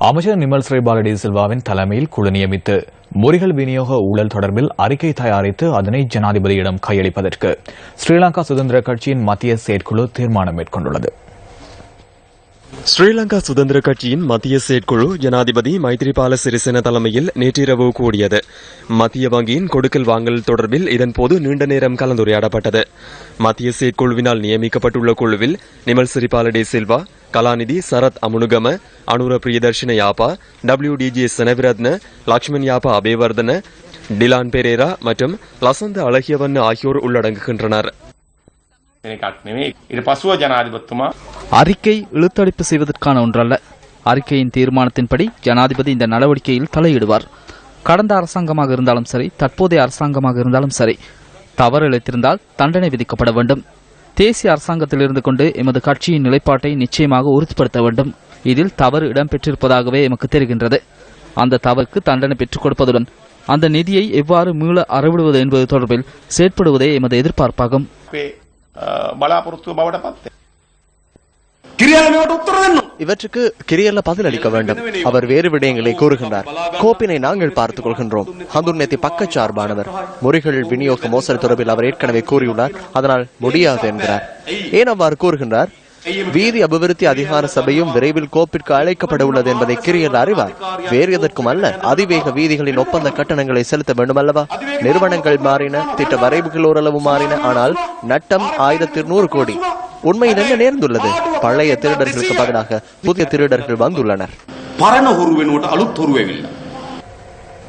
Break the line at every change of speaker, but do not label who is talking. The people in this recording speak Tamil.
அமைச்சர் நிமல் ஸ்ரீபாலடி சில்வாவின் தலைமையில் குழு நியமித்து முறிகள் விநியோக ஊழல் தொடர்பில் அறிக்கை தயாரித்து அதனை ஜனாதிபதியிடம் கையளிப்பதற்கு ஸ்ரீலங்கா சுதந்திர கட்சியின் மத்திய செயற்குழு தீர்மானம் மேற்கொண்டுள்ளது.
ஸ்ரீலங்கா சுதந்திர கட்சியின் மத்திய செயற்குழு ஜனாதிபதி மைத்ரிபால சிறிசேன தலைமையில் நேற்றிரவு கூடியது. மத்திய வங்கியின் கொடுக்கல் வாங்கல் தொடர்பில் இதன்போது நீண்ட நேரம் கலந்துரையாடப்பட்டது. மத்திய செயற்குழுவினால் நியமிக்கப்பட்டுள்ள குழுவில் நிமல் சிறிபாலடி சில்வா, கலாநிதி சரத் அமுனுகம, அனுர பிரியதர்ஷன யாப்பா, WDG செனவிரத்ன, லக்ஷ்மண் யாப்பா அபேவர்தன, டிலான் பெரேரா மற்றும் லசந்த அழகியவன் ஆகியோர் உள்ளடங்குகின்றனர்.
அறிக்கை இழுத்தடிப்பு செய்வதற்கான ஒன்றல்ல. அறிக்கையின் தீர்மானத்தின்படி ஜனாதிபதி இந்த நடவடிக்கையில் தலையிடுவார். கடந்த அரசாங்கமாக இருந்தாலும் சரி, தற்போதைய அரசாங்கமாக இருந்தாலும் சரி, தவறு இழைத்திருந்தால் தண்டனை விதிக்கப்பட வேண்டும். தேசிய அரசாங்கத்தில் இருந்து கொண்டு எமது கட்சியின் நிலைப்பாட்டை நிச்சயமாக உறுதிப்படுத்த வேண்டும். இதில் தவறு இடம்பெற்றிருப்பதாகவே எமக்கு தெரிகின்றது. அந்த தவறுக்கு தண்டனை பெற்றுக் கொடுப்பதுடன் அந்த நிதியை எவ்வாறு மீள அறவிடுவது என்பது தொடர்பில் செயற்படுவதே எமது எதிர்பார்ப்பாகும்.
இவற்றுக்கு கிரியல்ல பதில் அளிக்க வேண்டும். அவர் வேறு விடயங்களை கூறுகின்றார். கோப்பினை நாங்கள் பார்த்துக் கொள்கின்றோம். ஹந்துர்நேத்தி பக்கச்சார்பானவர். முறிகள் விநியோக மோசடி தொடர்பில் அவர் ஏற்கனவே கூறியுள்ளார். அதனால் முடியாது என்கிறார். ஏன் அவ்வாறு கூறுகின்றார்? வீதி அபிவிருத்தி அதிகார சபையும் விரைவில் கோப்பிற்கு அழைக்கப்பட உள்ளது என்பதை கிரியல் அறிவார். வேறு எதற்கும் அல்ல. அதிவேக வீதிகளின் ஒப்பந்த கட்டணங்களை செலுத்த வேண்டும் அல்லவா? நிறுவனங்கள் மாறின, திட்ட வரைவுகள் ஓரளவு மாறின. ஆனால் நட்டம் 1100 கோடி. உண்மையில் என்ன நேர்ந்துள்ளது? பழைய திருடர்களுக்கு பதிலாக புதிய திருடர்கள் வந்துள்ளனர்.